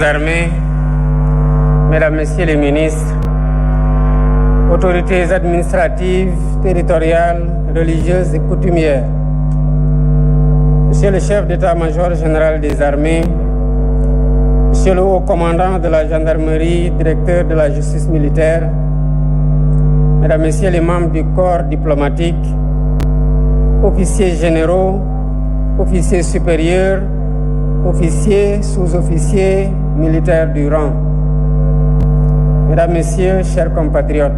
Armées, Mesdames, Messieurs les ministres, autorités administratives, territoriales, religieuses et coutumières, Monsieur le chef d'état-major général des armées, Monsieur le haut commandant de la gendarmerie, directeur de la justice militaire, Mesdames, Messieurs les membres du corps diplomatique, officiers généraux, officiers supérieurs, officiers, sous-officiers, militaires du rang. Mesdames, Messieurs, chers compatriotes,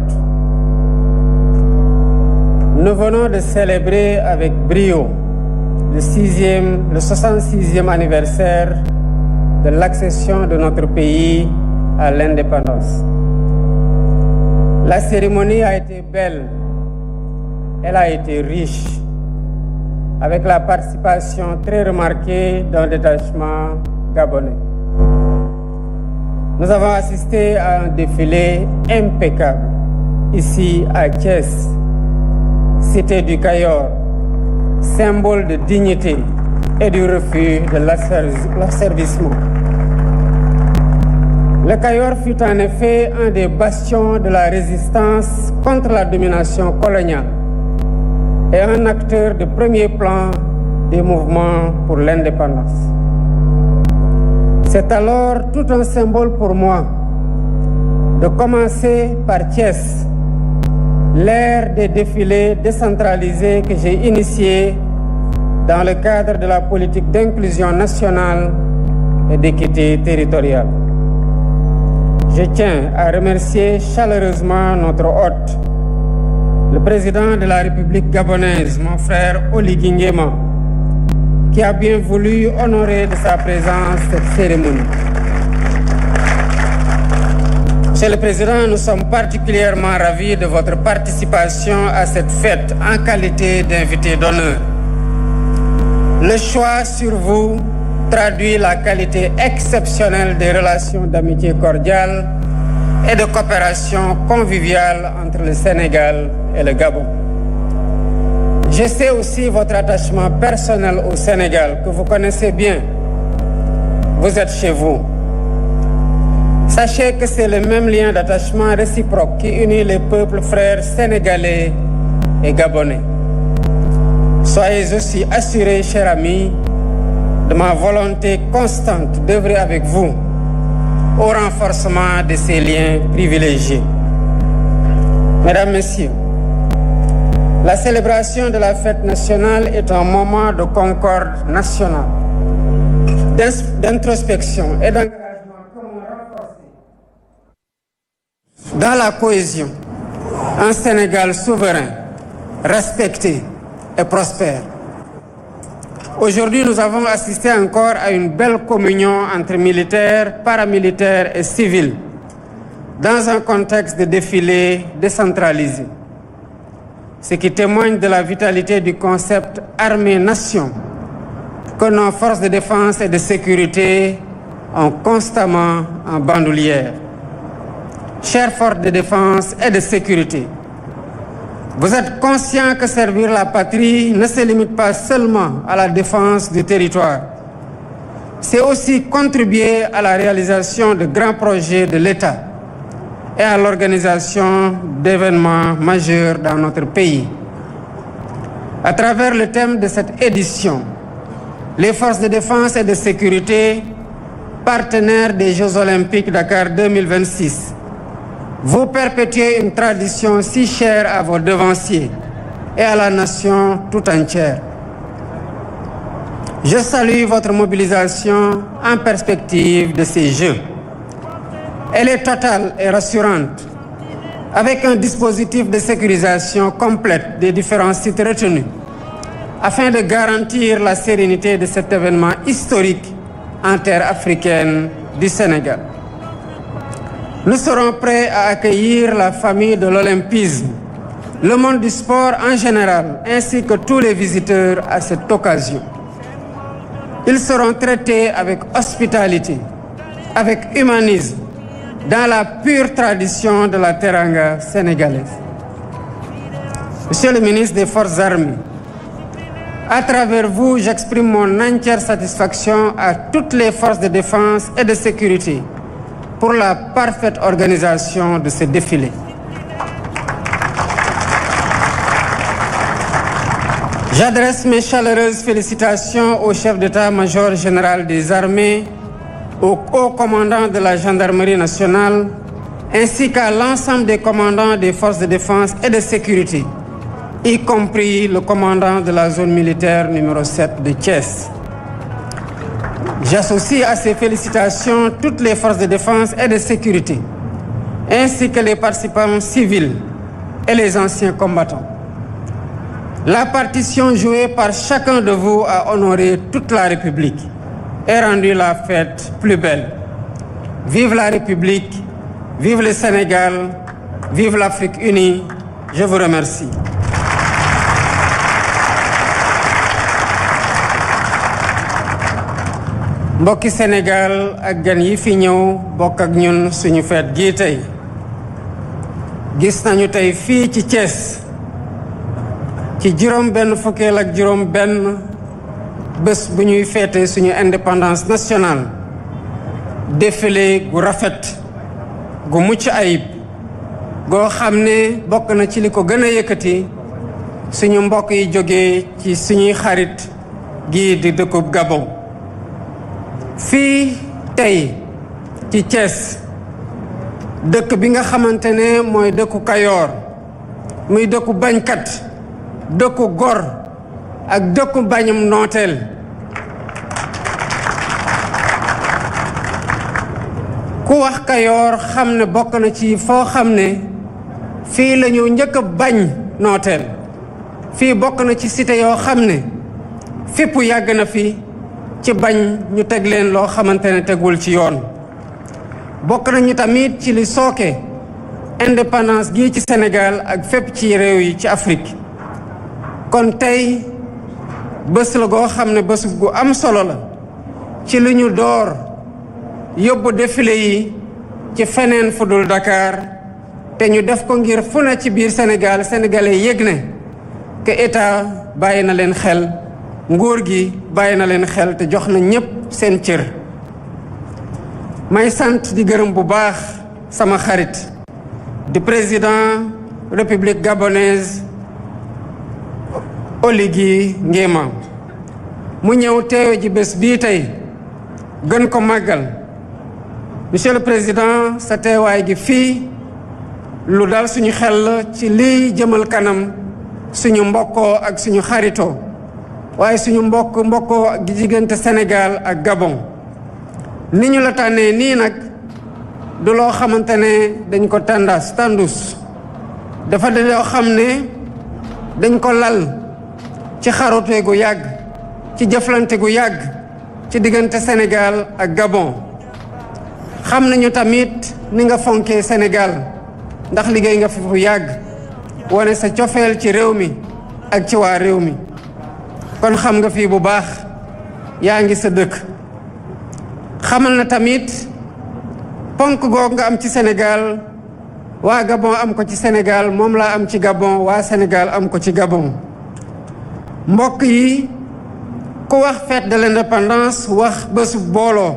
nous venons de célébrer avec brio le 66e anniversaire de l'accession de notre pays à l'indépendance. La cérémonie a été belle, elle a été riche, avec la participation très remarquée d'un détachement gabonais. Nous avons assisté à un défilé impeccable, ici à Thiès, cité du Cayor, symbole de dignité et du refus de l'asservissement. Le Cayor fut en effet un des bastions de la résistance contre la domination coloniale et un acteur de premier plan des mouvements pour l'indépendance. C'est alors tout un symbole pour moi de commencer par Thiès, l'ère des défilés décentralisés que j'ai initié dans le cadre de la politique d'inclusion nationale et d'équité territoriale. Je tiens à remercier chaleureusement notre hôte, le président de la République gabonaise, mon frère Oligui Nguema, qui a bien voulu honorer de sa présence cette cérémonie. Monsieur le Président, nous sommes particulièrement ravis de votre participation à cette fête en qualité d'invité d'honneur. Le choix sur vous traduit la qualité exceptionnelle des relations d'amitié cordiale et de coopération conviviale entre le Sénégal et le Gabon. Je sais aussi votre attachement personnel au Sénégal, que vous connaissez bien. Vous êtes chez vous. Sachez que c'est le même lien d'attachement réciproque qui unit les peuples frères sénégalais et gabonais. Soyez aussi assurés, chers amis, de ma volonté constante d'œuvrer avec vous au renforcement de ces liens privilégiés. Mesdames, Messieurs, la célébration de la fête nationale est un moment de concorde nationale, d'introspection et d'engagement commun renforcé dans la cohésion. Un Sénégal souverain, respecté et prospère. Aujourd'hui, nous avons assisté encore à une belle communion entre militaires, paramilitaires et civils, dans un contexte de défilé décentralisé, ce qui témoigne de la vitalité du concept armée-nation que nos forces de défense et de sécurité ont constamment en bandoulière. Chères forces de défense et de sécurité, vous êtes conscients que servir la patrie ne se limite pas seulement à la défense du territoire. C'est aussi contribuer à la réalisation de grands projets de l'État et à l'organisation d'événements majeurs dans notre pays. À travers le thème de cette édition, les forces de défense et de sécurité, partenaires des Jeux Olympiques Dakar 2026, vous perpétuez une tradition si chère à vos devanciers et à la nation tout entière. Je salue votre mobilisation en perspective de ces Jeux. Elle est totale et rassurante, avec un dispositif de sécurisation complète des différents sites retenus, afin de garantir la sérénité de cet événement historique en terre africaine du Sénégal. Nous serons prêts à accueillir la famille de l'olympisme, le monde du sport en général, ainsi que tous les visiteurs à cette occasion. Ils seront traités avec hospitalité, avec humanisme, dans la pure tradition de la teranga sénégalaise. Monsieur le ministre des Forces armées, À travers vous, j'exprime mon entière satisfaction à toutes les forces de défense et de sécurité pour la parfaite organisation de ce défilé. J'adresse mes chaleureuses félicitations au chef d'état-major général des armées, au haut commandant de la gendarmerie nationale, ainsi qu'à l'ensemble des commandants des forces de défense et de sécurité, y compris le commandant de la zone militaire numéro 7 de Thiès. J'associe à ces félicitations toutes les forces de défense et de sécurité, ainsi que les participants civils et les anciens combattants. La partition jouée par chacun de vous a honoré toute la République et rendu la fête plus belle. Vive la République, vive le Sénégal, vive l'Afrique unie. Je vous remercie. mbokki Sénégal ak gan yi fi ñëw bokk ak ñun suñu feet gii tey gis nañu tey fii ci Thiès ci juróom benn fukkeel ak juróom benn bés bu ñuy feete suñu indépendance nationale défilé gu rafet gu mucc ayib goo xam ne bokk na ci li ko gën a yëkkati suñu mbokk yi jógee ci suñuy xarit gii di dëkkub Gabon fii tey ci Thiès dëkk bi nga xamante ne mooy dëkku Kayoor muy dëkku bañkat dëkku gor ak dëkku bañum nooteel ku wax Kayoor xam ne bokk na ci foo xam ne fii la ñu njëkk a bañ nooteel fii bokk na ci cité yoo xam ne fépp yàgg na fi ci bañ ñu teg leen loo xamante ne tegul ci yoon bokk nañu tamit ci li sooke indépendance gii ci Sénégal ak fépp ci réew yi ci Afrique kon tey bés la goo xam ne bés gu am solo la ci li ñu door yóbbu défilé yi ci feneen fu dul Dakar te ñu def ko ngir fu ne ci biir Sénégal sénégalais yëg ne que état bàyyi na leen xel nguur gi bàyyi na leen xel te jox na ñépp seen cër may sant di gërëm bu baax sama xarit di président République gabonaise Oligui Nguema mu ñëw teewe ji bés bii tey gën ko màggal monsieur le président sa teewaay gi fii lu dal suñu xel ci liy jëmal kanam suñu mbokkoo ak suñu xaritoo waaye suñu mbokkoo gi diggante Sénégal ak Gabon ni ñu la tànnee nii nag du loo xamante ne dañ ko tàndus dafa de loo xam ne dañ ko lal ci xarute gu yàgg ci jëflante gu yàgg ci diggante Sénégal ak Gabon xam nañu tamit ni nga fonkee Sénégal ndax liggéey nga fi fu yàgg wane sa cofeel ci réew mi ak ci waa réew mi kon xam nga fii bu baax yaa ngi sa dëkk xamal na tamit ponk googu nga am ci Sénégal waa Gabon am ko ci Sénégal moom laa am ci Gabon waa Sénégal am ko ci Gabon mbokk yi ku wax fête de l'indépendance wax bésu booloo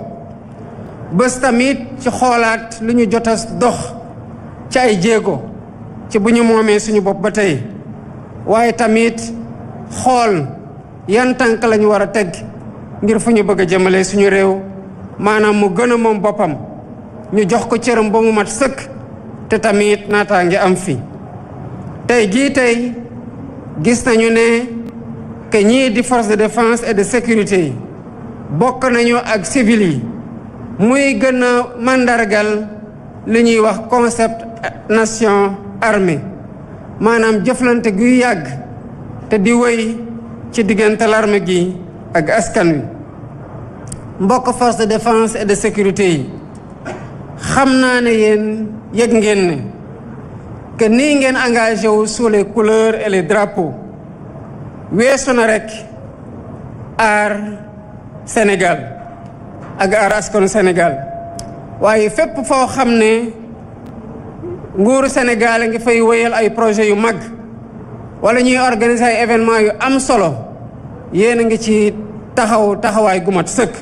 bés tamit ci xoolaat lu ñu jot a dox ci ay jéego ci bu ñu moomee suñu bopp ba tey waaye tamit xool yan tànk lañu war a teg ngir fu ñu bëgg a jëmale suñu réew maanaam mu gën a moom boppam ñu jox ko cëram ba mu mat sëkk te tamit naataange am fi tey jii tey gis nañu ne que ñii di force de défense et de sécurité yi bokk nañu ak civil yi muy gën a màndargal li ñuy wax concept nation armée maanaam jëflante guy yàgg te di wéy ci diggante l'armée gi ak askan wi mbokk force de défense et de sécurité yi xam naa ne yéen yëg ngeen ne que nii ngeen engagé wu sous les couleurs et les drapeaux weesu na rek aar Sénégal ak aar askanu Sénégal waaye fépp foo xam ne nguuru Sénégal a ngi fay wéyal ay projet yu mag wala ñuy organiser ay événements yu am solo yéen a ngi ci taxawaay gu mat sëkk.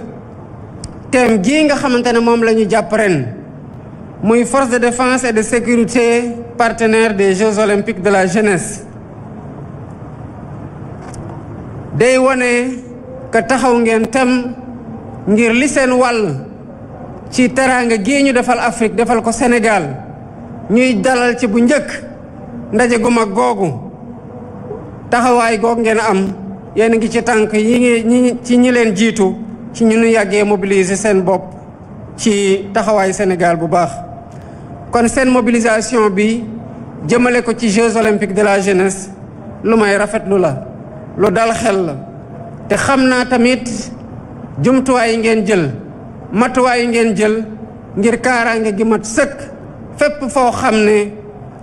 thème gii nga xamante ne moom la ñu jàpp ren muy force de défense et de sécurité partenaire des Jeux olympiques de la jeunesse day wone que taxaw ngeen tem ngir li seen wàll ci teraanga gii ñu defal Afrique defal ko Sénégal ñuy dalal ci bu njëkk ndaje gu mag googu taxawaay goog ngeen am yéen a ngi ci tànk yi ci ñi leen jiitu ci ñu nu yàggee mobiliser seen bopp ci taxawaay Sénégal bu baax. kon seen mobilisation bi jëmale ko ci Jeux olympiques de la jeunesse lu may rafetlu la lu dal xel la te xam naa tamit jumtuwaay yi ngeen jël matuwaay yi ngeen jël ngir kaaraange gi mat sëkk fépp foo xam ne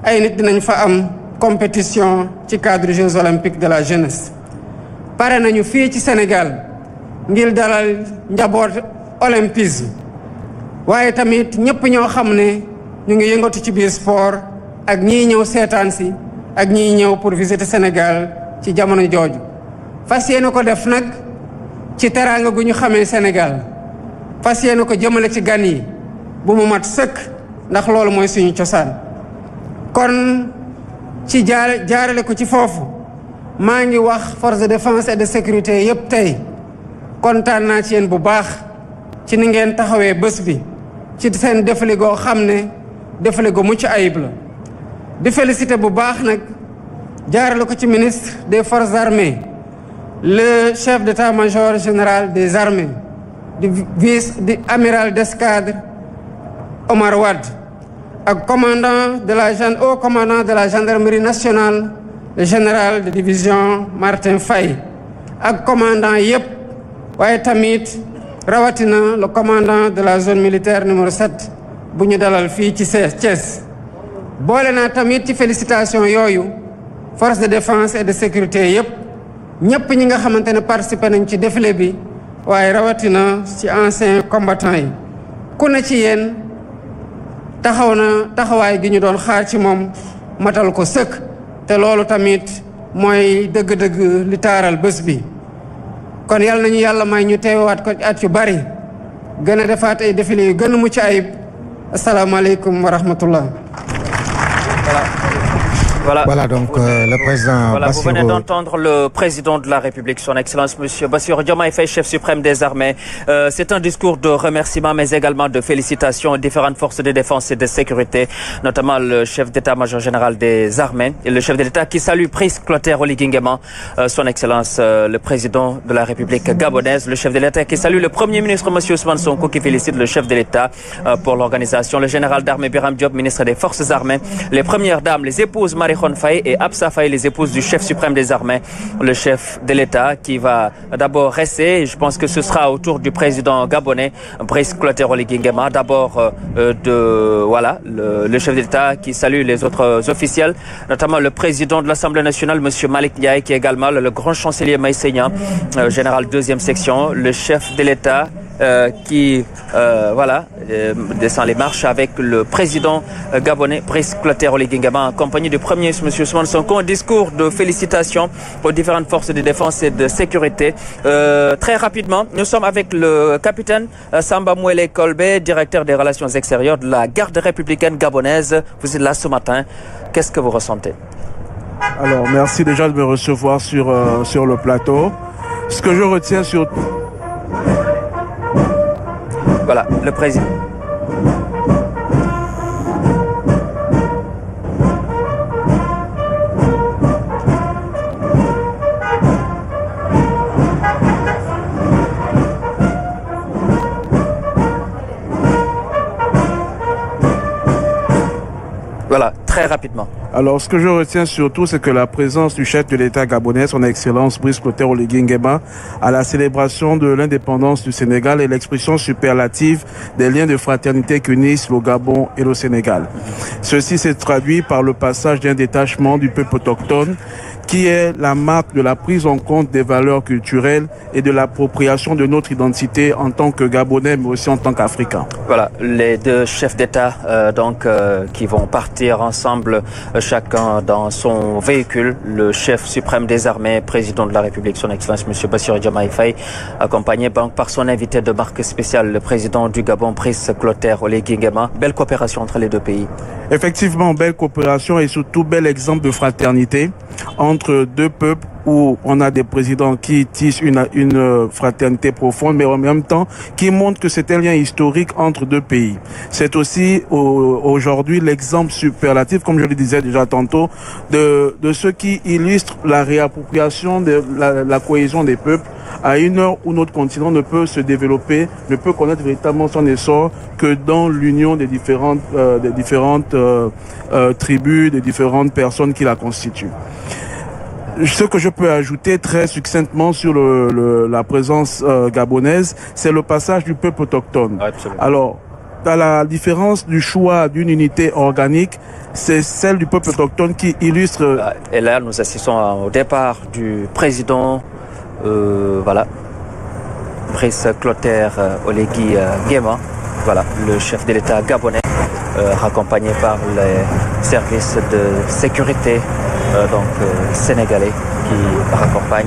ay nit dinañ fa am compétition ci cadre Jeux olympiques de la jeunesse. pare nañu fii ci Sénégal ngir dalal njaboot olympisme waaye tamit ñëpp ñoo xam ne ñu ngi yëngatu ci biir sport ak ñii ñëw seetaan si ak ñii ñëw pour visiter Sénégal ci jamono jooju. fas yéene ko def nag ci teraanga gu ñu xamee Sénégal fas yéene ko jëmale ci gan yi bu mu mat sëkk ndax loolu mooy suñu cosaan. kon ci jaarale ko ci foofu maa ngi wax force de défense et de sécurité yépp tey kontaan naa ci yéen bu baax ci ni ngeen taxawee bés bi ci seen défilé goo xam ne défilé gu mucc ayib la. di félicité bu baax nag jaarale ko ci ministre des forces armées le chef d'état-major général des armées di amiral d'escadre Omar Wade ak haut commandant de la gendarmerie nationale le général de division Martin Faye ak commandant yépp waaye tamit rawatina le commandant de la zone militaire numéro 7 bu ñu dalal fii ci Thiès. boole naa tamit ci félicitation yooyu force de défense et de sécurité yépp ñépp ñi nga xamante ne participé nañ ci défilé bi waaye rawatina ci anciens combattants yi ku ne ci yéen taxaw na taxawaay gi ñu doon xaar ci moom matal ko sëkk te loolu tamit mooy dëgg-dëgg li taaral bés bi. kon yàlla nañu yàlla may ñu teewaat ko at yu bari gën a defaat ay défilé yu gën a mucc ayib. asalaamaaleykum wa rahmatullah. Voilà donc le président voilà, Bassirou. Vous venez d'entendre le président de la République, son Excellence Monsieur Bassirou Diomaye Faye, chef suprême des armées. C'est un discours de remerciement, mais également de félicitations aux différentes forces de défense et de sécurité, notamment le chef d'état-major général des armées et le chef de l'État qui salue Brice Clotaire Oligui Nguema, son Excellence le président de la République gabonaise, le chef de l'État qui salue le Premier ministre Monsieur Ousmane Sonko qui félicite le chef de l'État pour l'organisation, le général d'armée Birame Diop, ministre des Forces armées, les premières dames, les épouses Marie-Khone Faye et Absa Faye, les épouses du chef suprême des armées, le chef de l'État qui va d'abord rester. Je pense que ce sera au tour du président gabonais, Brice Clotaire Oligui Nguema, d'abord le chef de l'État qui salue les autres officiels, notamment le président de l'Assemblée nationale, Monsieur Malick Ndiaye, qui est également le grand chancelier Maïssa Niang, général 2e section, le chef de l'État qui descend les marches avec le président gabonais Brice Clotaire Oligui Nguema en compagnie du Premier ministre M. Ousmane Sonko. Un discours de félicitations aux différentes forces de défense et de sécurité. Très rapidement, nous sommes avec le capitaine Samba Mouele Kolbe, directeur des relations extérieures de la garde républicaine gabonaise. Vous êtes là ce matin. Qu'est-ce que vous ressentez? Alors, merci déjà de me recevoir sur le plateau. Ce que je retiens sur... Voilà, le président. Voilà, très rapidement. Alors, ce que je retiens surtout, c'est que la présence du chef de l'État gabonais, son Excellence Brice Clotaire Oligui Nguema, à la célébration de l'indépendance du Sénégal et l'expression superlative des liens de fraternité qui unissent le Gabon et le Sénégal. Ceci s'est traduit par le passage d'un détachement du peuple autochtone qui est la marque de la prise en compte des valeurs culturelles et de l'appropriation de notre identité en tant que Gabonais, mais aussi en tant qu'Africains. Voilà, les deux chefs d'État qui vont partir ensemble, chacun dans son véhicule. Le chef suprême des armées, président de la République, son Excellence M. Bassirou Diomaye Faye, accompagné par son invité de marque spéciale, le président du Gabon, Brice Clotaire Oligui Nguema. Belle coopération entre les deux pays. Effectivement, belle coopération et surtout bel exemple de fraternité entre deux peuples où on a des présidents qui tissent une fraternité profonde, mais en même temps qui montrent que c'est un lien historique entre deux pays. C'est aussi aujourd'hui l'exemple superlatif, comme je le disais déjà tantôt, de ce qui illustre la réappropriation de la cohésion des peuples à une heure où notre continent ne peut se développer, ne peut connaître véritablement son essor que dans l'union des différentes tribus, des différentes personnes qui la constituent. Ce que je peux ajouter très succinctement sur la présence gabonaise, c'est le passage du peuple autochtone. Absolument. Alors, à la différence du choix d'une unité organique, c'est celle du peuple autochtone qui illustre... Et là, nous assistons au départ du président, Brice Clotaire Oligui Nguema, le chef de l'État gabonais, accompagné par les services de sécurité sénégalais qui raccompagnent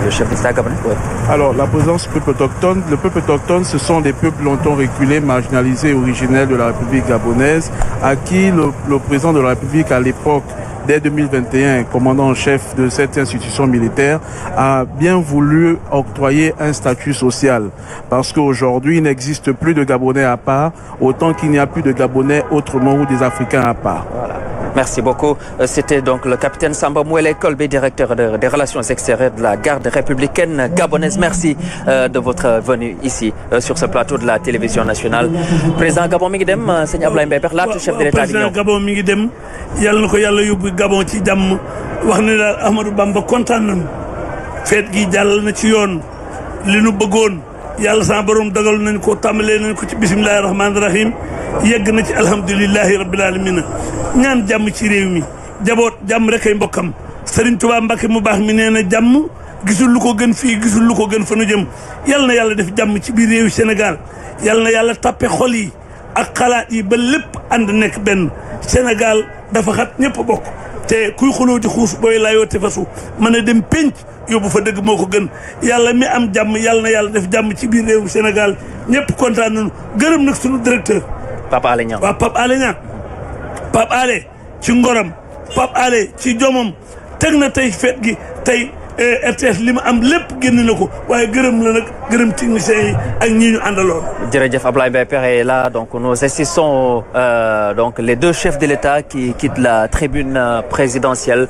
le chef d'État gabonais. Ouais. Alors, la présence du peuple autochtone, le peuple autochtone, ce sont des peuples longtemps reculés, marginalisés, originels de la République gabonaise, à qui le président de la République à l'époque, dès 2021, commandant en chef de cette institution militaire, a bien voulu octroyer un statut social. Parce qu'aujourd'hui, il n'existe plus de Gabonais à part, autant qu'il n'y a plus de Gabonais autrement ou des Africains à part. Voilà. Merci beaucoup. C'était donc le capitaine Samba Mouele Kolbe, directeur des relations extérieures de la garde républicaine gabonaise. Merci de votre venue ici sur ce plateau de la télévision nationale. Président Gabon mi ngi dem sëñ Ablaye Mbaye Pekh laata chef de l'État di ñëw. Président Gabon mi ngi dem yàlla na ko yàlla yóbbu Gabon ci jàmm wax ne daal Ahmadou Bamba kontaan nañu feet gi jàll na ci yoon li nu bëggoon yàlla sa borom dogal nañ ko tàmbalee nañ ko ci bismillahir rahmanir rahim yegg na ci alhamdulillahi rabbil alamin ñaan jàmm ci réew mi jaboot jàmm rek ay mbokkam Serigne Touba Mbacké mu baax mi nee na jàmm gisul lu ko gën fii gisul lu ko gën fa nu jëm yal na yàlla def jàmm ci biir réew Sénégal yal na yàlla tappe xol yi ak xalaat yi ba lépp ànd nekk benn Sénégal dafa xat ñëpp bokk te kuy xuloo di xuus booy laayoo te fasu mën a dem penc yóbbu fa dëgg moo ko gën yàlla mi am jàmm yal na yàlla def jàmm ci biir réew Sénégal ñëpp kontaan nañu gërëm nag sunu directeur Pape Alé Niang. waaw Pape Alé Niang Pape Alé ci ngoram Pape Alé ci jomam teg na tey feet gi tey RTS li ma am lépp génn na ko waaye gërëm la nag gërëm techniciens yi ak ñi ñu àndaloon. Jërëjëf Ablaye Mbaye Pekh est là, donc nous assistons donc les deux chefs de l'État qui quittent la tribune présidentielle,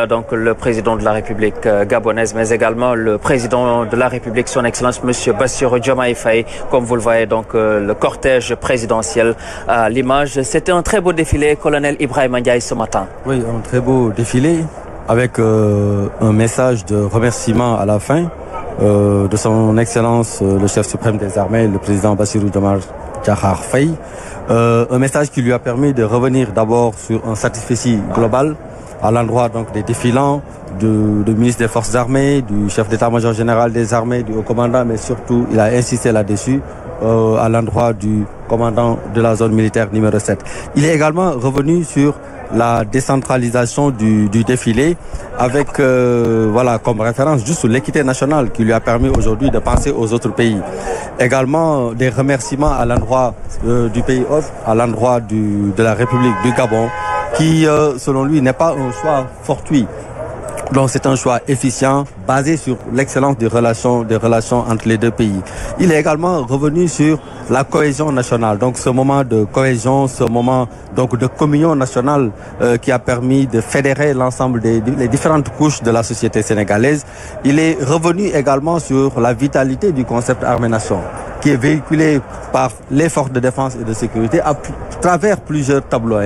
donc le président de la République gabonaise, mais également le président de la République, son Excellence Monsieur Bassirou Diomaye Faye, comme vous le voyez, donc le cortège présidentiel à l'image. C'était un très beau défilé, colonel Ibrahima Ndiaye ce matin. Oui, un très beau défilé avec un message de remerciement à la fin de son Excellence le chef suprême des armées, le président Bassirou Diomaye Diakhar Faye. Un message qui lui a permis de revenir d'abord sur un satisfecit global à l'endroit donc des défilants, du ministre des Forces armées, du chef d'état-major général des armées, du haut commandant, mais surtout il a insisté là-dessus à l'endroit du commandant de la zone militaire numéro 7. Il est également revenu sur la décentralisation du défilé avec voilà comme référence juste l'équité nationale qui lui a permis aujourd'hui de penser aux autres pays. Également des remerciements à l'endroit du pays hôte, à l'endroit de la République du Gabon qui selon lui n'est pas un choix fortuit. Donc c'est un choix efficient basé sur l'excellence des relations entre les deux pays. Il est également revenu sur la cohésion nationale. Donc ce moment de cohésion, ce moment donc de communion nationale qui a permis de fédérer l'ensemble des différentes couches de la société sénégalaise. Il est revenu également sur la vitalité du concept armée-nation qui est véhiculé par les forces de défense et de sécurité à travers plusieurs tableaux,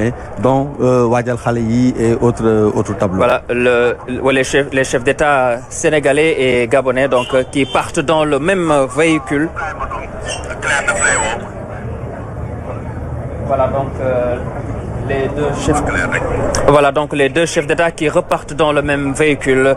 dont Wadjal Khaleyi et autres tableaux. Voilà, les chefs d'État sénégalais et gabonais donc, qui partent dans le même véhicule. Voilà donc les deux chefs d'État qui repartent dans le même véhicule.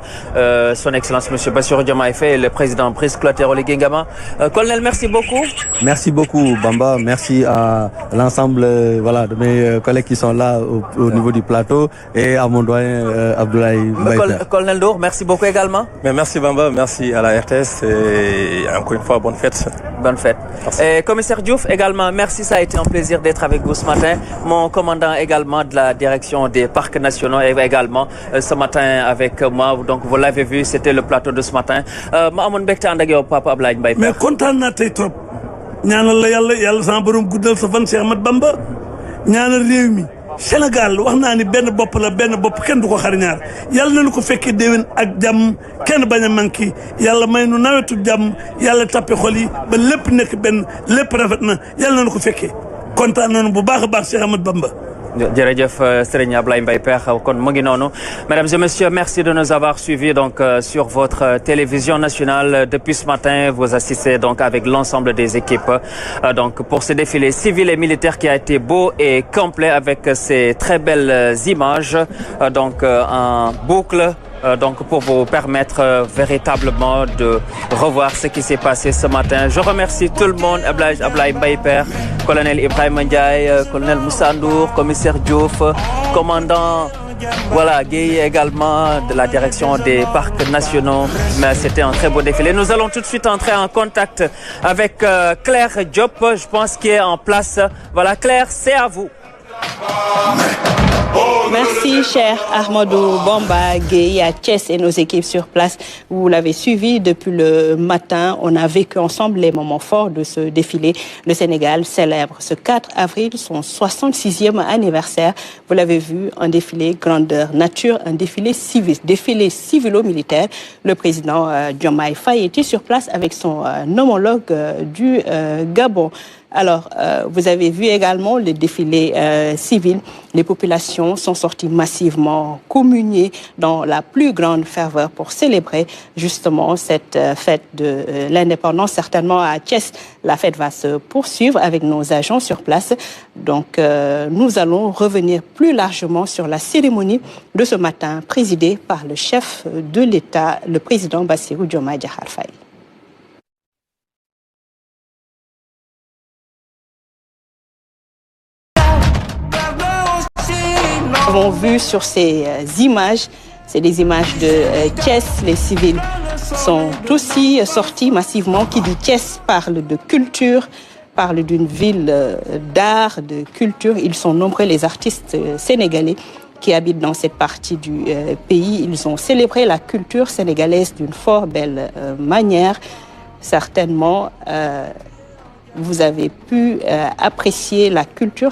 Son Excellence M. Bassirou Diomaye Faye et le président Brice Clotaire Oligui Nguema. Colonel, merci beaucoup. Merci beaucoup, Bamba. Merci à l'ensemble de mes collègues qui sont là au niveau du plateau et à mon doyen Abdoulaye Mbaye. Colonel Ndour, merci beaucoup également. Mais merci Bamba, merci à la RTS et encore une fois, bonne fête. Bonne fête. Et commissaire Diouf également, merci, ça a été un plaisir d'être avec vous ce matin. Mon commandant également de la direction des parcs nationaux est également ce matin avec moi. Donc vous l'avez vu, c'était le plateau de ce matin. Ma amoon mbégte ànd ak yow Papa Abdoulaye Mbaye. Mais kontaan naa tey trop. ñaanal la yàlla sama borom guddal sa fan Cheikh Ahmad Bamba. ñaanal réew mi Sénégal wax naa ni benn bopp la benn bopp kenn du ko xar ñaar yàlla nañu ko fekkee déwén ak jàmm kenn bañ a manqué yàlla may nu nawetu jàmm yàlla tappe xol yi ba lépp nekk benn lépp rafet na yàlla nañu ko fekkee kontaan nañu bu baax a baax Cheikh Ahmad Bamba. Jërëjëf Serigne Abdoulaye Mbaye Pekh kon mu ngi noonu. Mesdames et messieurs, merci de nous avoir suivis donc sur votre télévision nationale depuis ce matin. Vous assistez donc avec l'ensemble des équipes donc pour ce défilé civil et militaire qui a été beau et complet avec ces très belles images donc en boucle. Donc pour vous permettre véritablement de revoir ce qui s'est passé ce matin. Je remercie tout le monde, Abdoulaye Mbaye Pekh, colonel Ibrahima Ndiaye, colonel Moussa Ndour, commissaire Diouf, commandant Guèye également de la direction des parcs nationaux. Mais c'était un très beau défilé. Nous allons tout de suite entrer en contact avec Claire Diop, je pense, qui est en place. Voilà, Claire, c'est à vous. Merci, cher Ahmadou Bamba, Guèye, à Thiès et nos équipes sur place. Vous l'avez suivi depuis le matin. On a vécu ensemble les moments forts de ce défilé. Le Sénégal célèbre ce 4 avril son 66e anniversaire. Vous l'avez vu, un défilé grandeur nature, un défilé civilo-militaire. Le président Diomaye Faye était sur place avec son homologue du Gabon. Alors, vous avez vu également le défilé civil. Les populations sont sorties massivement communier dans la plus grande ferveur pour célébrer justement cette fête de l'indépendance. Certainement à Thiès, la fête va se poursuivre avec nos agents sur place. Donc, nous allons revenir plus largement sur la cérémonie de ce matin présidée par le chef de l'État, le président Bassirou Diomaye Diakhar Faye. Nous avons vu sur ces images, c'est des images de Thiès. Les civils sont aussi sortis massivement. Qui dit Thiès parle de culture, parle d'une ville d'art, de culture. Ils sont nombreux, les artistes sénégalais qui habitent dans cette partie du pays. Ils ont célébré la culture sénégalaise d'une fort belle manière. Certainement, vous avez pu apprécier la culture